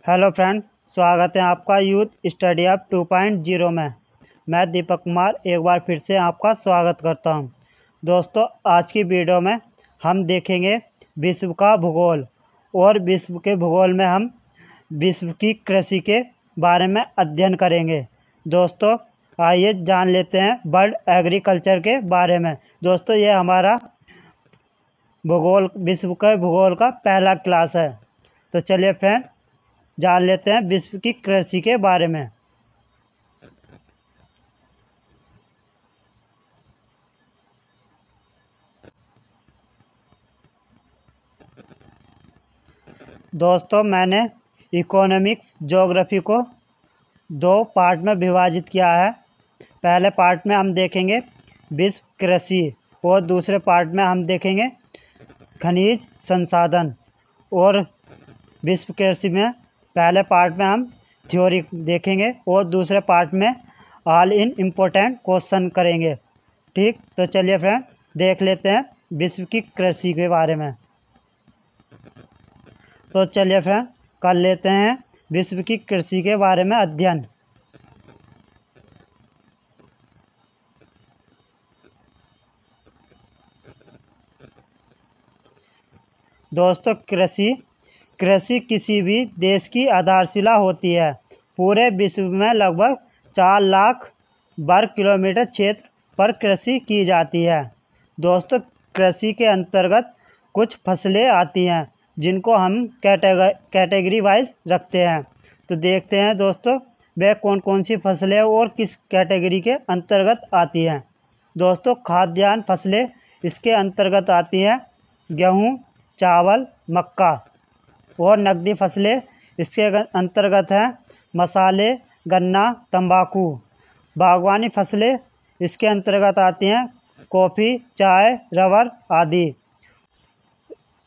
Hello friend, स्वागत है आपका यूथ स्टडी अप 2.0 में। मैं दीपक कुमार एक बार फिर से आपका स्वागत करता हूं। दोस्तों, आज की वीडियो में हम देखेंगे विश्व का भूगोल, और विश्व के भूगोल में हम विश्व की कृषि के बारे में अध्ययन करेंगे। दोस्तों, आइए जान लेते हैं वर्ल्ड एग्रीकल्चर के बारे में। दोस्तों, ये हमारा विश्व के भूगोल का पहला क्लास है। तो चलिए फ्रेंड, जान लेते हैं विश्व की कृषि के बारे में। दोस्तों, मैंने इकोनॉमिक्स ज्योग्राफी को 2 पार्ट में विभाजित किया है। पहले पार्ट में हम देखेंगे विश्व कृषि, और दूसरे पार्ट में हम देखेंगे खनिज संसाधन। और विश्व कृषि में पहले पार्ट में हम थ्योरी देखेंगे, और दूसरे पार्ट में ऑल इन इम्पोर्टेंट क्वेश्चन करेंगे। ठीक, तो चलिए फ्रेंड, देख लेते हैं विश्व की कृषि के बारे में। तो चलिए फ्रेंड, कर लेते हैं विश्व की कृषि के बारे में अध्ययन। दोस्तों, कृषि किसी भी देश की आधारशिला होती है। पूरे विश्व में लगभग 4 लाख वर्ग किलोमीटर क्षेत्र पर कृषि की जाती है। दोस्तों, कृषि के अंतर्गत कुछ फसलें आती हैं जिनको हम कैटेगरी वाइज रखते हैं। तो देखते हैं दोस्तों, वे कौन कौन सी फसलें और किस कैटेगरी के अंतर्गत आती हैं। दोस्तों, खाद्यान्न फसलें इसके अंतर्गत आती हैं गेहूँ, चावल, मक्का। और नकदी फसलें इसके अंतर्गत हैं मसाले, गन्ना, तंबाकू। बागवानी फसलें इसके अंतर्गत आती हैं कॉफ़ी, चाय, रबर आदि।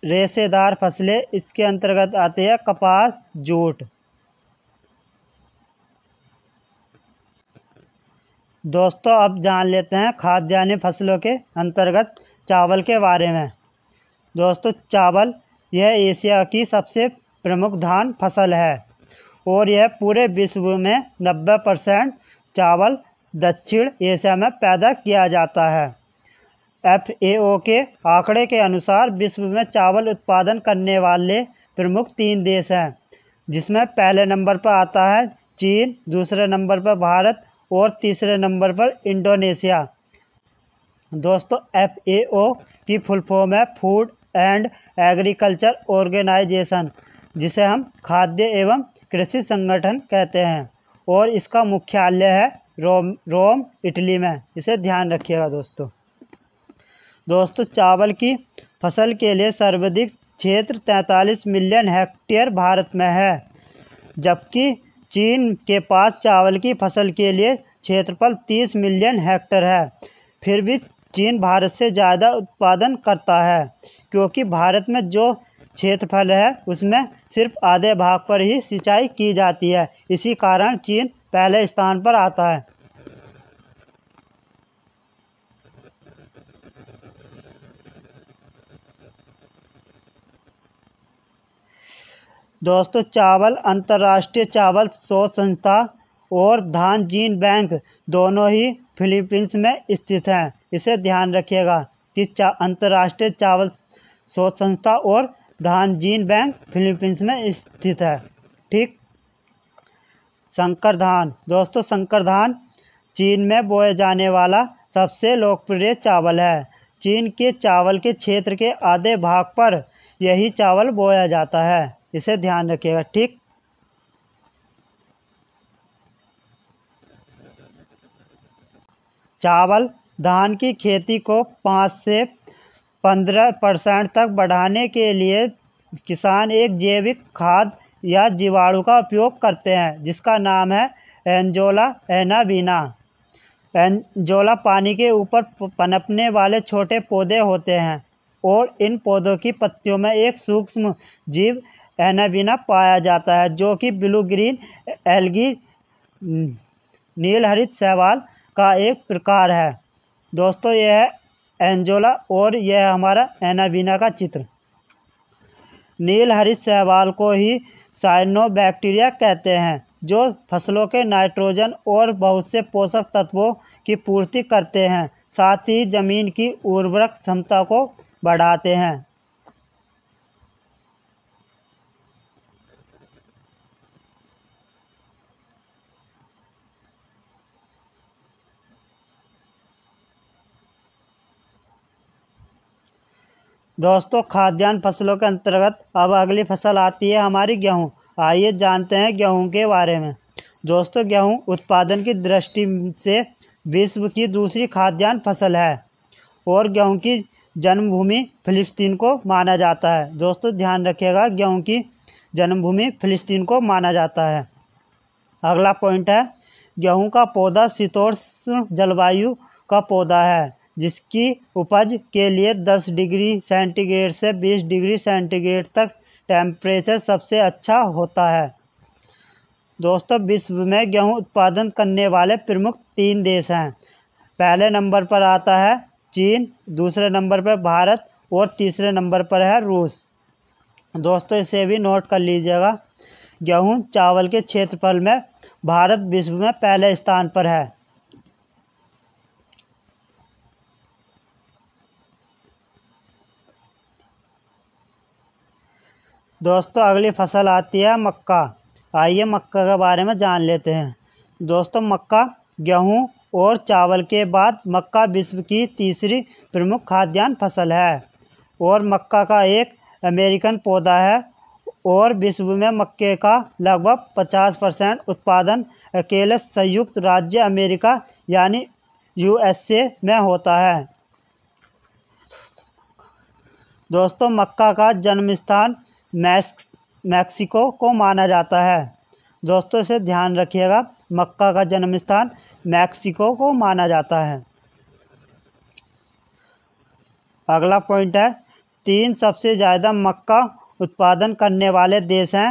रेशेदार फसलें इसके अंतर्गत आती है कपास, जूट। दोस्तों, अब जान लेते हैं खाद्यान्न फसलों के अंतर्गत चावल के बारे में। दोस्तों, चावल यह एशिया की सबसे प्रमुख धान फसल है, और यह पूरे विश्व में 90% चावल दक्षिण एशिया में पैदा किया जाता है। FAO के आंकड़े के अनुसार विश्व में चावल उत्पादन करने वाले प्रमुख 3 देश हैं, जिसमें पहले नंबर पर आता है चीन, दूसरे नंबर पर भारत, और तीसरे नंबर पर इंडोनेशिया। दोस्तों, FAO की फुल फॉर्म है फूड एंड एग्रीकल्चर ऑर्गेनाइजेशन, जिसे हम खाद्य एवं कृषि संगठन कहते हैं, और इसका मुख्यालय है रोम, इटली में। इसे ध्यान रखिएगा दोस्तों, चावल की फसल के लिए सर्वाधिक क्षेत्र 43 मिलियन हेक्टेयर भारत में है, जबकि चीन के पास चावल की फसल के लिए क्षेत्रफल 30 मिलियन हेक्टेयर है। फिर भी चीन भारत से ज़्यादा उत्पादन करता है, क्योंकि भारत में जो क्षेत्रफल है उसमें सिर्फ आधे भाग पर ही सिंचाई की जाती है। इसी कारण चीन पहले स्थान पर आता है। दोस्तों, चावल अंतर्राष्ट्रीय चावल शोध संस्था और धान जीन बैंक दोनों ही फिलीपींस में स्थित हैं। इसे ध्यान रखिएगा कि अंतर्राष्ट्रीय चावल शोध संस्था और धान जीन बैंक फिलीपींस में स्थित है। ठीक। संकर धान। दोस्तों, संकर धान चीन में बोए जाने वाला सबसे लोकप्रिय चावल है। चीन के चावल के क्षेत्र के आधे भाग पर यही चावल बोया जाता है। इसे ध्यान रखिएगा। ठीक। चावल धान की खेती को 5 से 15% तक बढ़ाने के लिए किसान एक जैविक खाद या जीवाणु का उपयोग करते हैं, जिसका नाम है एंजोला एनाबीना। एंजोला पानी के ऊपर पनपने वाले छोटे पौधे होते हैं, और इन पौधों की पत्तियों में एक सूक्ष्म जीव एनाबीना पाया जाता है, जो कि ब्लू ग्रीन एल्गी नील हरित शैवाल का एक प्रकार है। दोस्तों, यह है एंजोला, और यह है हमारा एनाबीना का चित्र। नील हरित शैवाल को ही साइनोबैक्टीरिया कहते हैं, जो फसलों के नाइट्रोजन और बहुत से पोषक तत्वों की पूर्ति करते हैं, साथ ही जमीन की उर्वरक क्षमता को बढ़ाते हैं। दोस्तों, खाद्यान्न फसलों के अंतर्गत अब अगली फसल आती है हमारी गेहूं। आइए जानते हैं गेहूं के बारे में। दोस्तों, गेहूं उत्पादन की दृष्टि से विश्व की दूसरी खाद्यान्न फसल है और गेहूं की जन्मभूमि फिलिस्तीन को माना जाता है। दोस्तों, ध्यान रखिएगा, गेहूं की जन्मभूमि फिलिस्तीन को माना जाता है। अगला पॉइंट है, गेहूं का पौधा शीतोष्ण जलवायु का पौधा है, जिसकी उपज के लिए 10 डिग्री सेंटीग्रेड से 20 डिग्री सेंटीग्रेड तक टेम्परेचर सबसे अच्छा होता है। दोस्तों, विश्व में गेहूं उत्पादन करने वाले प्रमुख 3 देश हैं। पहले नंबर पर आता है चीन, दूसरे नंबर पर भारत और तीसरे नंबर पर है रूस। दोस्तों, इसे भी नोट कर लीजिएगा। गेहूं चावल के क्षेत्रफल में भारत विश्व में पहले स्थान पर है। दोस्तों, अगली फसल आती है मक्का। आइए मक्का के बारे में जान लेते हैं। दोस्तों, मक्का गेहूं और चावल के बाद मक्का विश्व की तीसरी प्रमुख खाद्यान्न फसल है और मक्का का एक अमेरिकन पौधा है और विश्व में मक्के का लगभग 50% उत्पादन अकेले संयुक्त राज्य अमेरिका यानी USA में होता है। दोस्तों, मक्का का जन्म स्थान मैक्सिको को माना जाता है। दोस्तों, इसे ध्यान रखिएगा, मक्का का जन्म स्थान मैक्सिको को माना जाता है। अगला पॉइंट है, 3 सबसे ज़्यादा मक्का उत्पादन करने वाले देश हैं।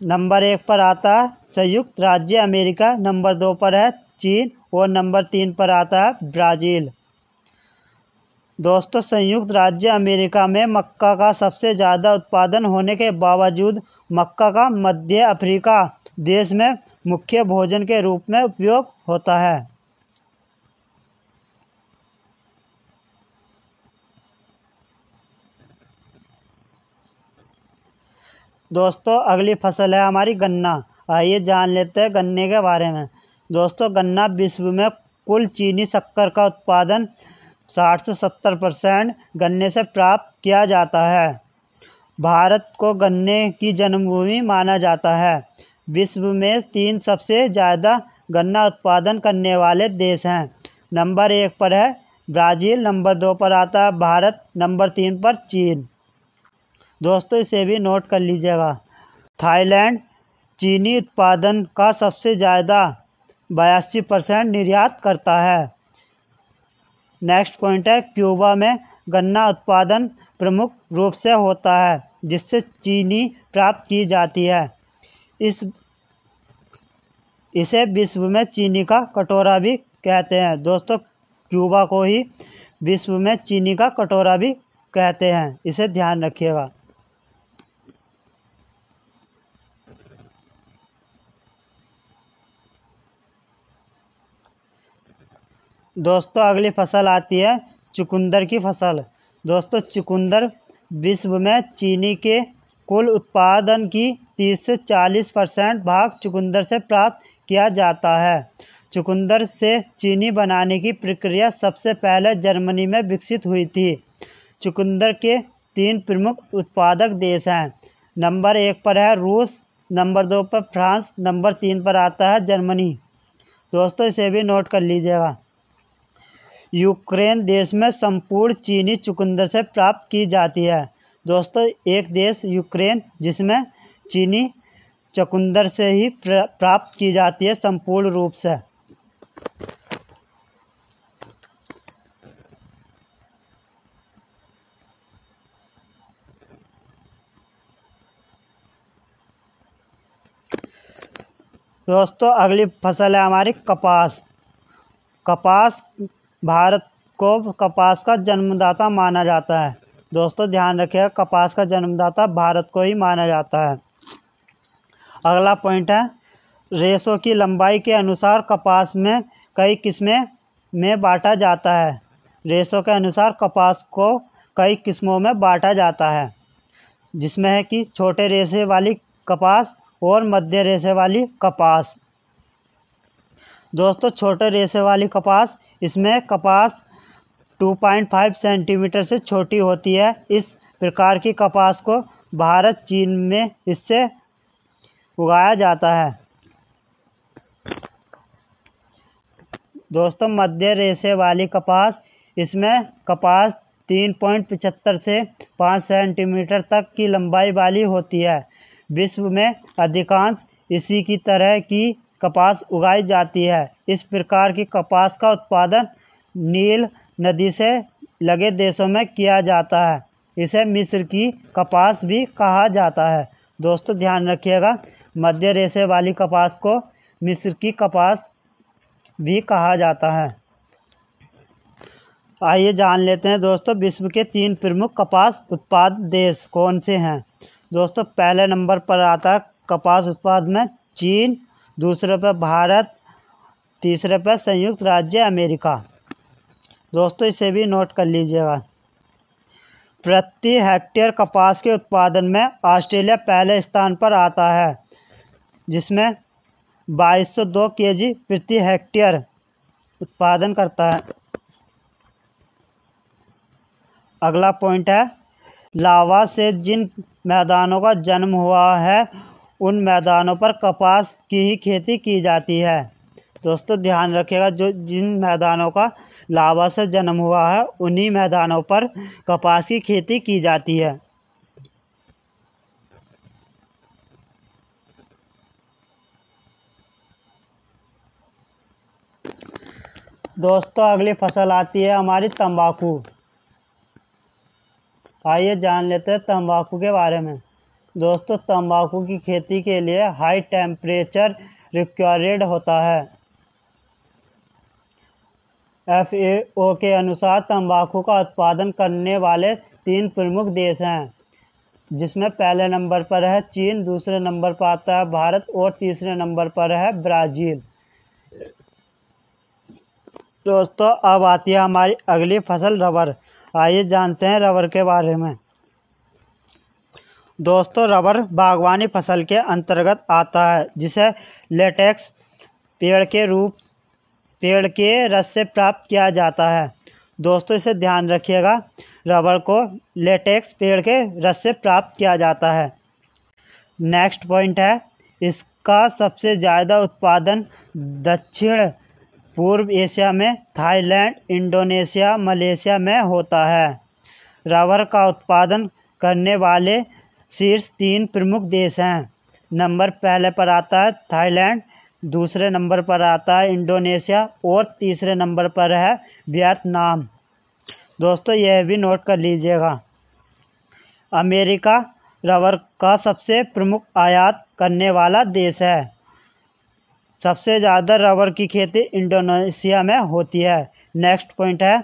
नंबर 1 पर आता है संयुक्त राज्य अमेरिका, नंबर 2 पर है चीन और नंबर 3 पर आता है ब्राज़ील। दोस्तों, संयुक्त राज्य अमेरिका में मक्का का सबसे ज़्यादा उत्पादन होने के बावजूद मक्का का मध्य अफ्रीका देश में मुख्य भोजन के रूप में उपयोग होता है। दोस्तों, अगली फसल है हमारी गन्ना। आइए जान लेते हैं गन्ने के बारे में। दोस्तों, गन्ना विश्व में कुल चीनी शक्कर का उत्पादन 60 से 70% गन्ने से प्राप्त किया जाता है। भारत को गन्ने की जन्मभूमि माना जाता है। विश्व में 3 सबसे ज़्यादा गन्ना उत्पादन करने वाले देश हैं। नंबर 1 पर है ब्राज़ील, नंबर 2 पर आता है भारत, नंबर 3 पर चीन। दोस्तों, इसे भी नोट कर लीजिएगा। थाईलैंड चीनी उत्पादन का सबसे ज़्यादा 82% निर्यात करता है। नेक्स्ट पॉइंट है, क्यूबा में गन्ना उत्पादन प्रमुख रूप से होता है, जिससे चीनी प्राप्त की जाती है। इसे विश्व में चीनी का कटोरा भी कहते हैं। दोस्तों, क्यूबा को ही विश्व में चीनी का कटोरा भी कहते हैं, इसे ध्यान रखिएगा। दोस्तों, अगली फसल आती है चुकंदर की फसल। दोस्तों, चुकंदर विश्व में चीनी के कुल उत्पादन की 30 से 40% भाग चुकंदर से प्राप्त किया जाता है। चुकंदर से चीनी बनाने की प्रक्रिया सबसे पहले जर्मनी में विकसित हुई थी। चुकंदर के 3 प्रमुख उत्पादक देश हैं। नंबर 1 पर है रूस, नंबर 2 पर फ्रांस, नंबर 3 पर आता है जर्मनी। दोस्तों, इसे भी नोट कर लीजिएगा। यूक्रेन देश में संपूर्ण चीनी चुकंदर से प्राप्त की जाती है। दोस्तों, एक देश यूक्रेन जिसमें चीनी चुकंदर से ही प्राप्त की जाती है संपूर्ण रूप से। दोस्तों, अगली फसल है हमारी कपास। कपास भारत को कपास का जन्मदाता माना जाता है। दोस्तों, ध्यान रखिएगा, कपास का जन्मदाता भारत को ही माना जाता है। अगला पॉइंट है, रेशों की लंबाई के अनुसार कपास में कई किस्में में बांटा जाता है। रेशों के अनुसार कपास को कई किस्मों में बांटा जाता है, जिसमें है कि छोटे रेशे वाली कपास और मध्य रेशे वाली कपास। दोस्तों, छोटे रेशे वाली कपास, इसमें कपास 2.5 सेंटीमीटर से छोटी होती है। इस प्रकार की कपास को भारत, चीन में इससे उगाया जाता है। दोस्तों, मध्य रेशे वाली कपास, इसमें कपास 3.75 से 5 सेंटीमीटर तक की लंबाई वाली होती है। विश्व में अधिकांश इसी की तरह की कपास उगाई जाती है। इस प्रकार की कपास का उत्पादन नील नदी से लगे देशों में किया जाता है। इसे मिस्र की कपास भी कहा जाता है। दोस्तों, ध्यान रखिएगा, मध्य रेशे वाली कपास को मिस्र की कपास भी कहा जाता है। आइए जान लेते हैं दोस्तों, विश्व के 3 प्रमुख कपास उत्पादक देश कौन से हैं। दोस्तों, पहले नंबर पर आता है कपास उत्पादन में चीन, दूसरे पर भारत, तीसरे पर संयुक्त राज्य अमेरिका। दोस्तों, इसे भी नोट कर लीजिएगा। प्रति हेक्टेयर कपास के उत्पादन में ऑस्ट्रेलिया पहले स्थान पर आता है, जिसमें 2202 केजी प्रति हेक्टेयर उत्पादन करता है। अगला पॉइंट है, लावा से जिन मैदानों का जन्म हुआ है, उन मैदानों पर कपास की ही खेती की जाती है। दोस्तों, ध्यान रखिएगा, जिन मैदानों का लावा से जन्म हुआ है, उन्हीं मैदानों पर कपास की खेती की जाती है। दोस्तों, अगली फसल आती है हमारी तंबाकू। आइए जान लेते हैं तंबाकू के बारे में। दोस्तों, तंबाकू की खेती के लिए हाई टेम्परेचर रिक्वायर्ड होता है। FAO के अनुसार तंबाकू का उत्पादन करने वाले 3 प्रमुख देश हैं, जिसमें पहले नंबर पर है चीन, दूसरे नंबर पर आता है भारत और तीसरे नंबर पर है ब्राज़ील। दोस्तों, अब आती है हमारी अगली फसल रबर। आइए जानते हैं रबर के बारे में। दोस्तों, रबर बागवानी फसल के अंतर्गत आता है, जिसे लेटेक्स पेड़ के रस से प्राप्त किया जाता है। दोस्तों, इसे ध्यान रखिएगा, रबर को लेटेक्स पेड़ के रस से प्राप्त किया जाता है। नेक्स्ट पॉइंट है, इसका सबसे ज़्यादा उत्पादन दक्षिण पूर्व एशिया में थाईलैंड, इंडोनेशिया, मलेशिया में होता है। रबर का उत्पादन करने वाले शीर्ष 3 प्रमुख देश हैं। नंबर पहले पर आता है थाईलैंड, दूसरे नंबर पर आता है इंडोनेशिया और तीसरे नंबर पर है वियतनाम। दोस्तों, यह भी नोट कर लीजिएगा। अमेरिका रबर का सबसे प्रमुख आयात करने वाला देश है। सबसे ज़्यादा रबर की खेती इंडोनेशिया में होती है। नेक्स्ट पॉइंट है,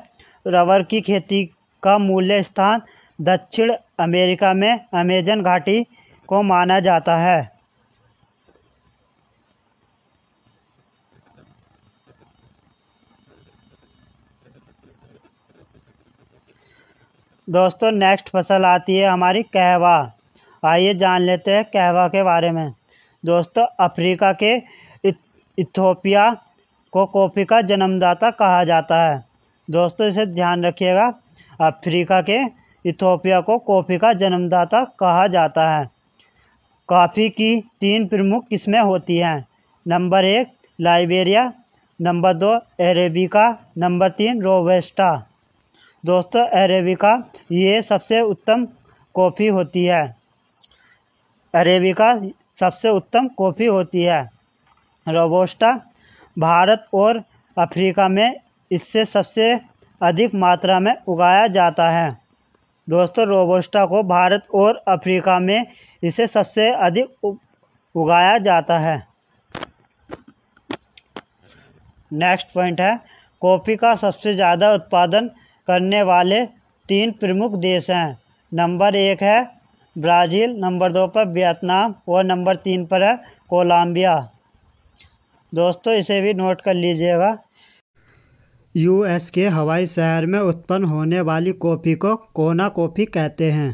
रबर की खेती का मूल स्थान दक्षिण अमेरिका में अमेजन घाटी को माना जाता है। दोस्तों, नेक्स्ट फसल आती है हमारी कहवा। आइए जान लेते हैं कहवा के बारे में। दोस्तों, अफ्रीका के इथियोपिया को कॉफ़ी का जन्मदाता कहा जाता है। दोस्तों, इसे ध्यान रखिएगा, अफ्रीका के इथियोपिया को कॉफ़ी का जन्मदाता कहा जाता है। कॉफ़ी की 3 प्रमुख किस्में होती हैं। Number 1 Liberia, number 2 arabica, number 3 robusta. दोस्तों, अरेबिका ये सबसे उत्तम कॉफ़ी होती है। अरेबिका सबसे उत्तम कॉफ़ी होती है। रोबस्टा भारत और अफ्रीका में इससे सबसे अधिक मात्रा में उगाया जाता है। दोस्तों, रोबस्टा को भारत और अफ्रीका में इसे सबसे अधिक उगाया जाता है। नेक्स्ट पॉइंट है, कॉफ़ी का सबसे ज़्यादा उत्पादन करने वाले 3 प्रमुख देश हैं। नंबर 1 है ब्राज़ील, नंबर 2 पर वियतनाम और नंबर 3 पर है कोलंबिया। दोस्तों इसे भी नोट कर लीजिएगा। यूएस के हवाई शहर में उत्पन्न होने वाली कॉफ़ी को कोना कॉफ़ी कहते हैं।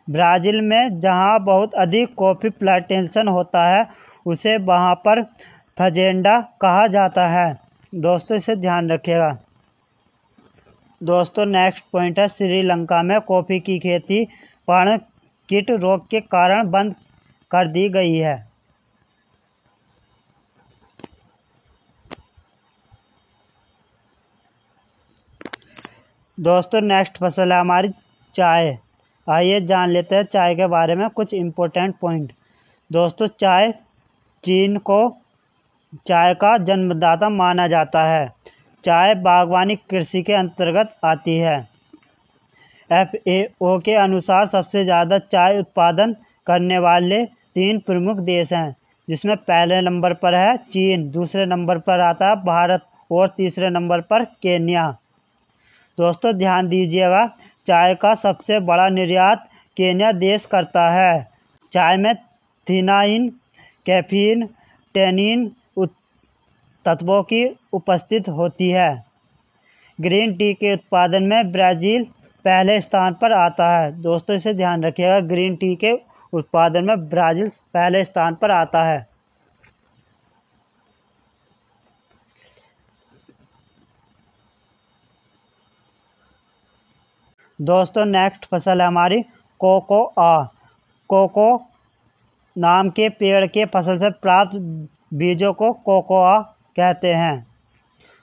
ब्राज़ील में जहां बहुत अधिक कॉफ़ी प्लांटेशन होता है उसे वहां पर फजेंडा कहा जाता है। दोस्तों इसे ध्यान रखिएगा। दोस्तों नेक्स्ट पॉइंट है, श्रीलंका में कॉफ़ी की खेती पर्ण कीट रोग के कारण बंद कर दी गई है। दोस्तों नेक्स्ट फसल है हमारी चाय। आइए जान लेते हैं चाय के बारे में कुछ इम्पोर्टेंट पॉइंट। दोस्तों चीन को चाय का जन्मदाता माना जाता है। चाय बागवानी कृषि के अंतर्गत आती है। FAO के अनुसार सबसे ज़्यादा चाय उत्पादन करने वाले 3 प्रमुख देश हैं, जिसमें पहले नंबर पर है चीन, दूसरे नंबर पर आता है भारत और तीसरे नंबर पर केन्या। दोस्तों ध्यान दीजिएगा, चाय का सबसे बड़ा निर्यात केन्या देश करता है। चाय में थिनाइन, कैफीन, टैनिन तत्वों की उपस्थिति होती है। ग्रीन टी के उत्पादन में ब्राज़ील पहले स्थान पर आता है। दोस्तों इसे ध्यान रखिएगा, ग्रीन टी के उत्पादन में ब्राज़ील पहले स्थान पर आता है। दोस्तों नेक्स्ट फसल है हमारी कोकोआ। कोको नाम के पेड़ के फसल से प्राप्त बीजों को कोकोआ कहते हैं।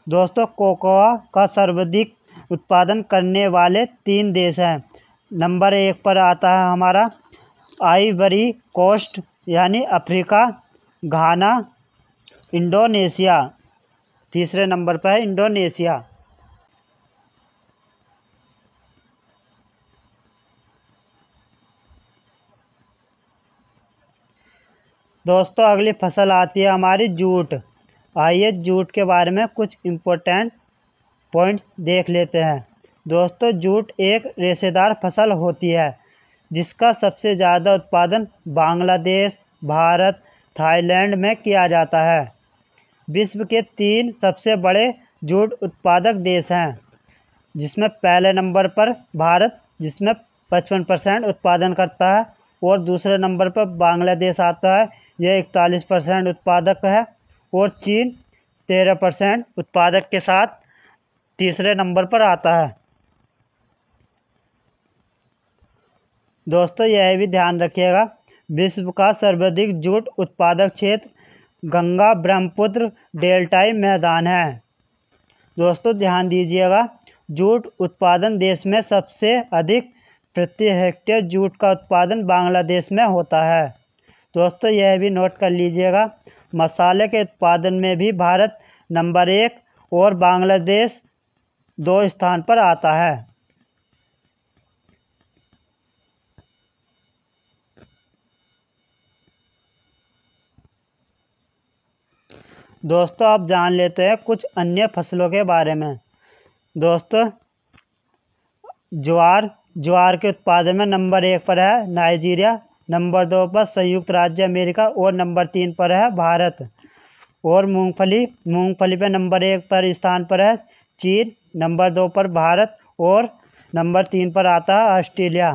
दोस्तों कोकोआ का सर्वाधिक उत्पादन करने वाले 3 देश हैं। नंबर 1 पर आता है हमारा आइवरी कोस्ट यानी अफ्रीका, घाना, इंडोनेशिया। तीसरे नंबर पर है इंडोनेशिया। दोस्तों अगली फसल आती है हमारी जूट। आइए जूट के बारे में कुछ इम्पोर्टेंट पॉइंट्स देख लेते हैं। दोस्तों जूट एक रेशेदार फसल होती है जिसका सबसे ज़्यादा उत्पादन बांग्लादेश, भारत, थाईलैंड में किया जाता है। विश्व के 3 सबसे बड़े जूट उत्पादक देश हैं, जिसमें पहले नंबर पर भारत जिसमें 55% उत्पादन करता है और दूसरे नंबर पर बांग्लादेश आता है, यह 41% उत्पादक है, और चीन 13% उत्पादक के साथ तीसरे नंबर पर आता है। दोस्तों यह भी ध्यान रखिएगा, विश्व का सर्वाधिक जूट उत्पादक क्षेत्र गंगा ब्रह्मपुत्र डेल्टाई मैदान है। दोस्तों ध्यान दीजिएगा, जूट उत्पादन देश में सबसे अधिक प्रति हेक्टेयर जूट का उत्पादन बांग्लादेश में होता है। दोस्तों यह भी नोट कर लीजिएगा, मसाले के उत्पादन में भी भारत नंबर 1 और बांग्लादेश 2 स्थान पर आता है। दोस्तों आप जान लेते हैं कुछ अन्य फसलों के बारे में। दोस्तों ज्वार के उत्पादन में नंबर 1 पर है नाइजीरिया, नंबर 2 पर संयुक्त राज्य अमेरिका और नंबर 3 पर है भारत। और मूंगफली पे नंबर 1 पर स्थान पर है चीन, नंबर 2 पर भारत और नंबर 3 पर आता है ऑस्ट्रेलिया।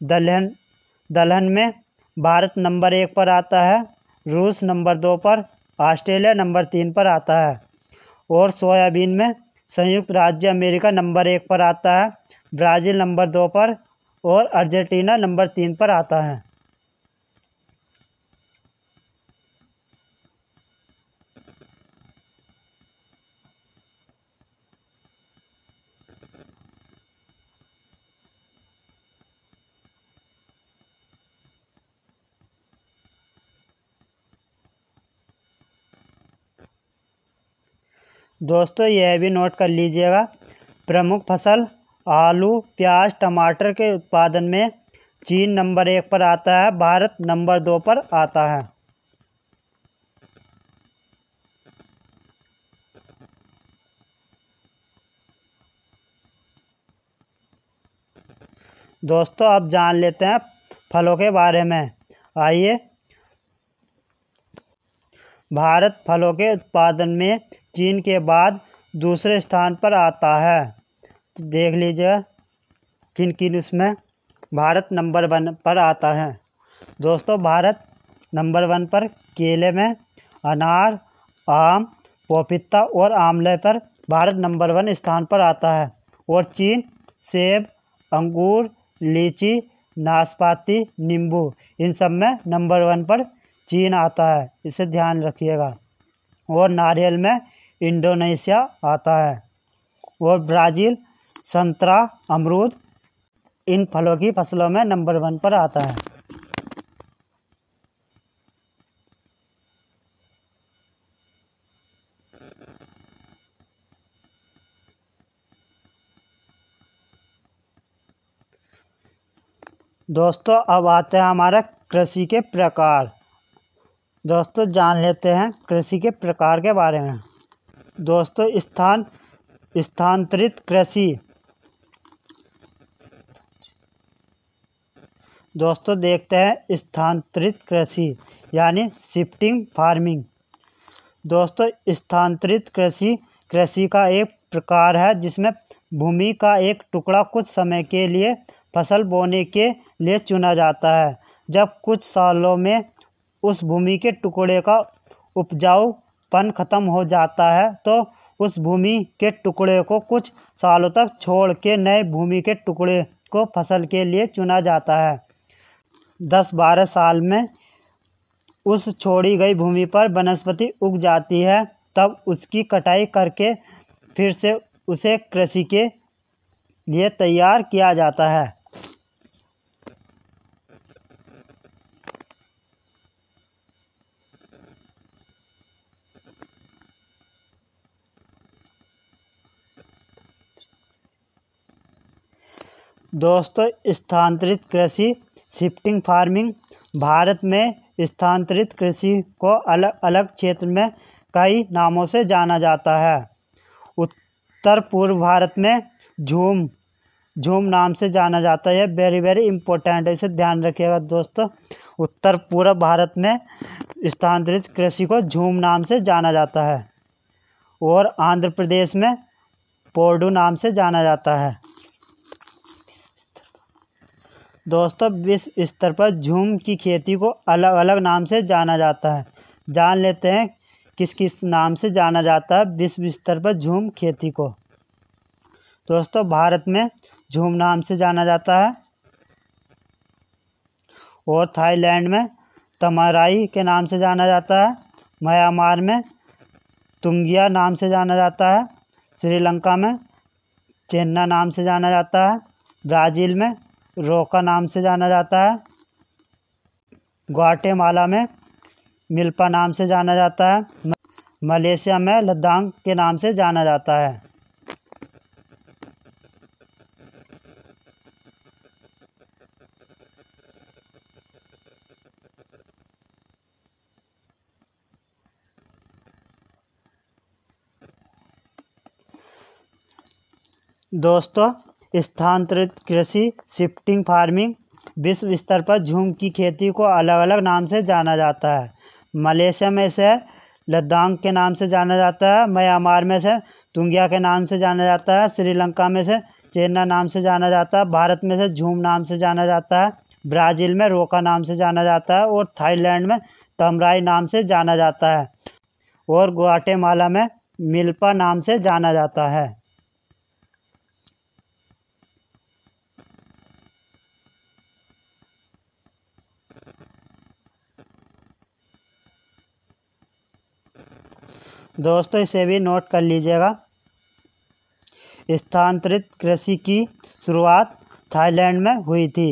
दलहन में भारत नंबर 1 पर आता है, रूस नंबर 2 पर, ऑस्ट्रेलिया नंबर 3 पर आता है। और सोयाबीन में संयुक्त राज्य अमेरिका नंबर 1 पर आता है, ब्राज़ील नंबर 2 पर और अर्जेंटीना नंबर 3 पर आता है। दोस्तों यह भी नोट कर लीजिएगा, प्रमुख फसल आलू, प्याज, टमाटर के उत्पादन में चीन नंबर 1 पर आता है, भारत नंबर 2 पर आता है। दोस्तों अब जान लेते हैं फलों के बारे में। आइए, भारत फलों के उत्पादन में चीन के बाद दूसरे स्थान पर आता है। तो देख लीजिए किन किन उसमें भारत नंबर 1 पर आता है। दोस्तों, भारत नंबर 1 पर केले में, अनार, आम, पपीता और आंवले पर भारत नंबर 1 स्थान पर आता है। और चीन सेब, अंगूर, लीची, नाशपाती, नींबू इन सब में नंबर 1 पर चीन आता है, इसे ध्यान रखिएगा। और नारियल में इंडोनेशिया आता है। और ब्राज़ील संतरा, अमरूद इन फलों की फसलों में नंबर 1 पर आता है। दोस्तों, अब आते हैं हमारा कृषि के प्रकार। दोस्तों, जान लेते हैं कृषि के प्रकार के बारे में। दोस्तों, स्थानांतरित कृषि। दोस्तों, देखते हैं स्थानांतरित कृषि यानी शिफ्टिंग फार्मिंग। दोस्तों, स्थानांतरित कृषि कृषि का एक प्रकार है जिसमें भूमि का एक टुकड़ा कुछ समय के लिए फसल बोने के लिए चुना जाता है। जब कुछ सालों में उस भूमि के टुकड़े का उपजाऊपन खत्म हो जाता है तो उस भूमि के टुकड़े को कुछ सालों तक छोड़ के नए भूमि के टुकड़े को फसल के लिए चुना जाता है। 10-12 साल में उस छोड़ी गई भूमि पर वनस्पति उग जाती है, तब उसकी कटाई करके फिर से उसे कृषि के लिए तैयार किया जाता है। दोस्तों, स्थानांतरित कृषि शिफ्टिंग फार्मिंग भारत में स्थानांतरित कृषि को अलग अलग क्षेत्र में कई नामों से जाना जाता है। उत्तर पूर्व भारत में झूम नाम से जाना जाता है। वेरी वेरी इम्पोर्टेंट है, इसे ध्यान रखिएगा दोस्तों। उत्तर पूर्व भारत में स्थानांतरित कृषि को झूम नाम से जाना जाता है। और आंध्र प्रदेश में पोडू नाम से जाना जाता है। दोस्तों, विश्व स्तर पर झूम की खेती को अलग अलग नाम से जाना जाता है। जान लेते हैं किस किस नाम से जाना जाता है विश्व स्तर पर झूम खेती को। दोस्तों, भारत में झूम नाम से जाना जाता है। और थाईलैंड में तमाराई के नाम से जाना जाता है। म्यांमार में तुंगिया नाम से जाना जाता है। श्रीलंका में चेन्ना नाम से जाना जाता है। ब्राज़ील में रोका नाम से जाना जाता है। ग्वाटेमाला में मिल्पा नाम से जाना जाता है। मलेशिया में लद्दाख के नाम से जाना जाता है। दोस्तों, स्थानांतरित कृषि शिफ्टिंग फार्मिंग विश्व स्तर पर झूम की खेती को अलग अलग नाम से जाना जाता है। मलेशिया में से लद्दाख के नाम से जाना जाता है। म्यांमार में से तुंगिया के नाम से जाना जाता है। श्रीलंका में से चेन्ना नाम से जाना जाता है। भारत में से झूम नाम से जाना जाता है। ब्राज़ील में रोका नाम से जाना जाता है। और थाईलैंड में तमराई नाम से जाना जाता है। और ग्वाटेमाला में मिल्पा नाम से जाना जाता है। दोस्तों, इसे भी नोट कर लीजिएगा। स्थानांतरित कृषि की शुरुआत थाईलैंड में हुई थी।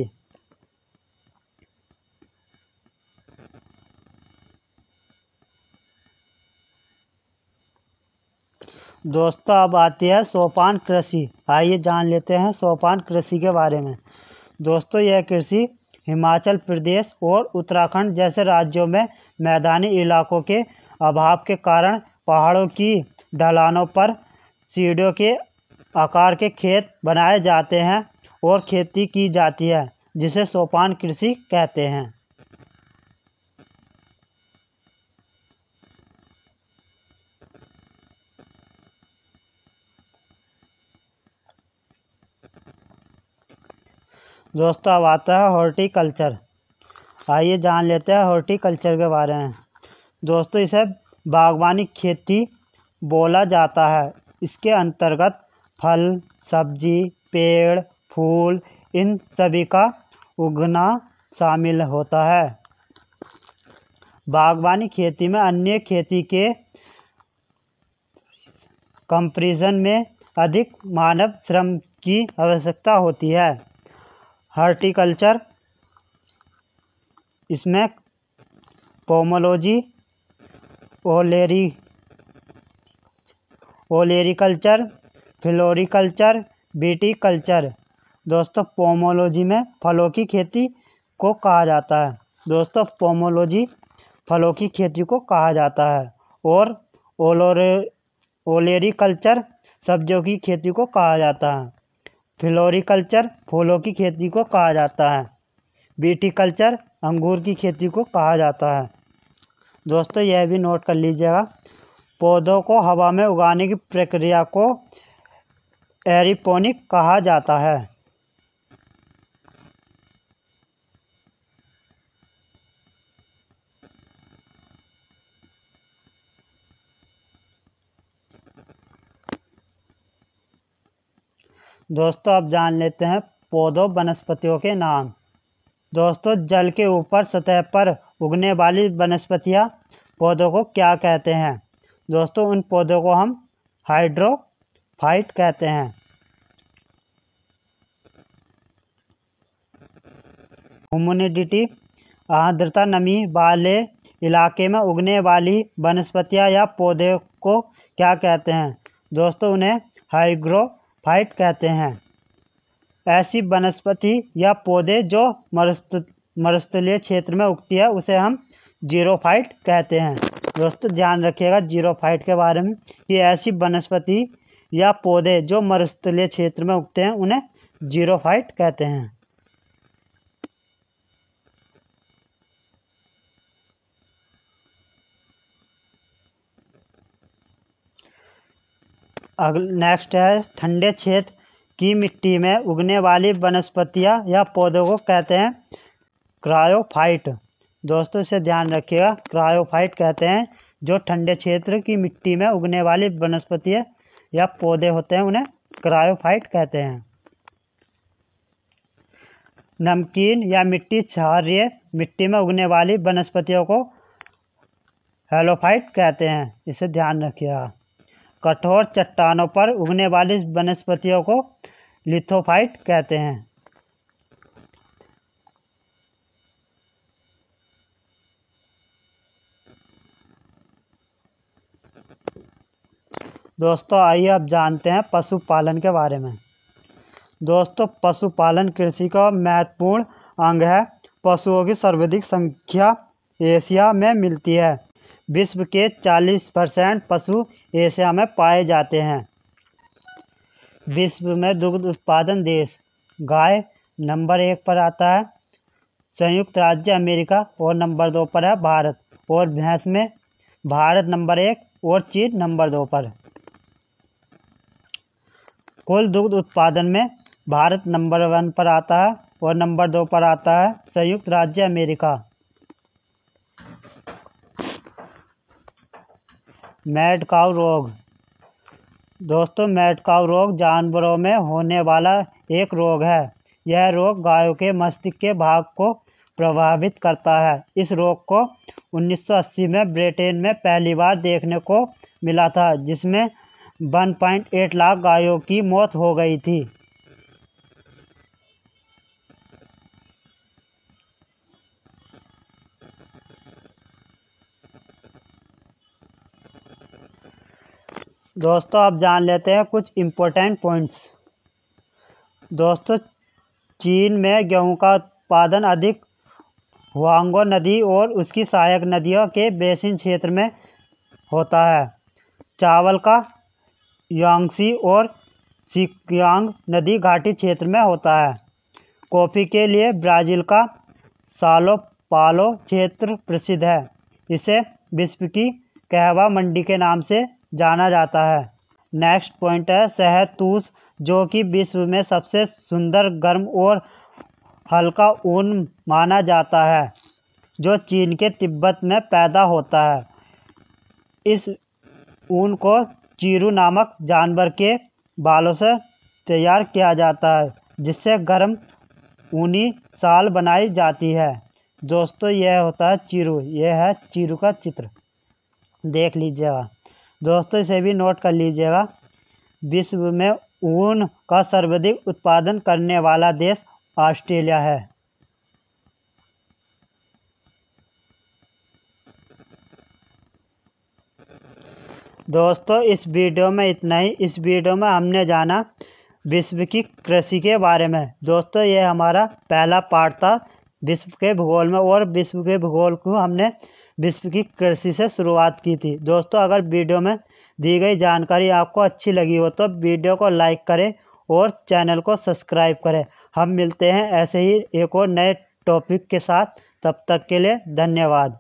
दोस्तों, अब आती है सोपान कृषि। आइए जान लेते हैं सोपान कृषि के बारे में। दोस्तों, यह कृषि हिमाचल प्रदेश और उत्तराखंड जैसे राज्यों में मैदानी इलाकों के अभाव के कारण पहाड़ों की ढलानों पर सीढ़ियों के आकार के खेत बनाए जाते हैं और खेती की जाती है। जिसे सोपान कृषि कहते हैं। दोस्तों अब आता है हॉर्टिकल्चर। आइए जान लेते हैं हॉर्टिकल्चर के बारे में। दोस्तों इसे बागवानी खेती बोला जाता है। इसके अंतर्गत फल, सब्जी, पेड़, फूल इन सभी का उगना शामिल होता है। बागवानी खेती में अन्य खेती के कंपैरिजन में अधिक मानव श्रम की आवश्यकता होती है। हॉर्टिकल्चर इसमें पोमोलॉजी, ओलेरीकल्चर, फ्लोरिकल्चर, विटीकल्चर। दोस्तों पोमोलॉजी में फलों की खेती को कहा जाता है। दोस्तों पोमोलॉजी फलों की खेती को कहा जाता है और ओलेरीकल्चर सब्जियों की खेती को कहा जाता है। फ्लोरिकल्चर फूलों की खेती को कहा जाता है। विटीकल्चर अंगूर की खेती को कहा जाता है। दोस्तों यह भी नोट कर लीजिएगा, पौधों को हवा में उगाने की प्रक्रिया को एरोपोनिक कहा जाता है। दोस्तों अब जान लेते हैं पौधों वनस्पतियों के नाम। दोस्तों जल के ऊपर सतह पर उगने वाली वनस्पतियां पौधों को क्या कहते हैं? दोस्तों उन पौधों को हम हाइड्रोफाइट कहते हैं। ह्यूमिडिटी आर्द्रता नमी वाले इलाके में उगने वाली वनस्पतियां या पौधे को क्या कहते हैं? दोस्तों उन्हें हाइग्रोफाइट कहते हैं। ऐसी वनस्पति या पौधे जो मरुस्थलीय क्षेत्र में उगती है उसे हम जीरोफाइट कहते हैं। दोस्तों ध्यान रखिएगा जीरोफाइट के बारे में कि ऐसी वनस्पति या पौधे जो मरुस्थलीय क्षेत्र में उगते हैं उन्हें जीरोफाइट कहते हैं। नेक्स्ट है ठंडे क्षेत्र की मिट्टी में उगने वाली वनस्पतियां या पौधों को कहते हैं क्रायोफाइट। दोस्तों इसे ध्यान रखिएगा, क्रायोफाइट कहते हैं जो ठंडे क्षेत्र की मिट्टी में उगने वाली वनस्पतियां या पौधे होते हैं उन्हें क्रायोफाइट कहते हैं। नमकीन या मिट्टी क्षारीय मिट्टी में उगने वाली वनस्पतियों को हेलोफाइट कहते हैं। इसे ध्यान रखिएगा। कठोर चट्टानों पर उगने वाली वनस्पतियों को लिथोफाइट कहते हैं। दोस्तों आइए अब जानते हैं पशुपालन के बारे में। दोस्तों पशुपालन कृषि का महत्वपूर्ण अंग है। पशुओं की सर्वाधिक संख्या एशिया में मिलती है। विश्व के 40% पशु एशिया में पाए जाते हैं। विश्व में दुग्ध उत्पादन देश गाय नंबर 1 पर आता है, संयुक्त राज्य अमेरिका और नंबर 2 पर है भारत, और भैंस में भारत नंबर 1 और चीन नंबर 2 पर। कुल दुग्ध उत्पादन में भारत नंबर 1 पर आता है और नंबर 2 पर आता है संयुक्त राज्य अमेरिका। मैड काऊ रोग। दोस्तों मैड काऊ रोग जानवरों में होने वाला एक रोग है। यह रोग गायों के मस्तिष्क के भाग को प्रभावित करता है। इस रोग को 1980 में ब्रिटेन में पहली बार देखने को मिला था, जिसमें 1.8 लाख गायों की मौत हो गई थी। दोस्तों अब जान लेते हैं कुछ इम्पोर्टेंट पॉइंट्स। दोस्तों चीन में गेहूं का उत्पादन अधिक हुआंगो नदी और उसकी सहायक नदियों के बेसिन क्षेत्र में होता है। चावल का यांगसी और सिकियांग नदी घाटी क्षेत्र में होता है। कॉफ़ी के लिए ब्राज़ील का साओ पाउलो क्षेत्र प्रसिद्ध है। इसे विश्व की कहवा मंडी के नाम से जाना जाता है। नेक्स्ट पॉइंट है शहतूश, जो कि विश्व में सबसे सुंदर, गर्म और हल्का ऊन माना जाता है, जो चीन के तिब्बत में पैदा होता है। इस ऊन को चीरू नामक जानवर के बालों से तैयार किया जाता है, जिससे गर्म ऊनी शाल बनाई जाती है। दोस्तों यह होता है चीरू, यह है चीरू का चित्र, देख लीजिएगा। दोस्तों इसे भी नोट कर लीजिएगा। विश्व में ऊन का सर्वाधिक उत्पादन करने वाला देश ऑस्ट्रेलिया है। दोस्तों इस वीडियो में इतना ही। इस वीडियो में हमने जाना विश्व की कृषि के बारे में। दोस्तों ये हमारा पहला पार्ट था विश्व के भूगोल में, और विश्व के भूगोल को हमने विश्व की कृषि से शुरुआत की थी। दोस्तों अगर वीडियो में दी गई जानकारी आपको अच्छी लगी हो तो वीडियो को लाइक करें और चैनल को सब्सक्राइब करें। हम मिलते हैं ऐसे ही एक और नए टॉपिक के साथ। तब तक के लिए धन्यवाद।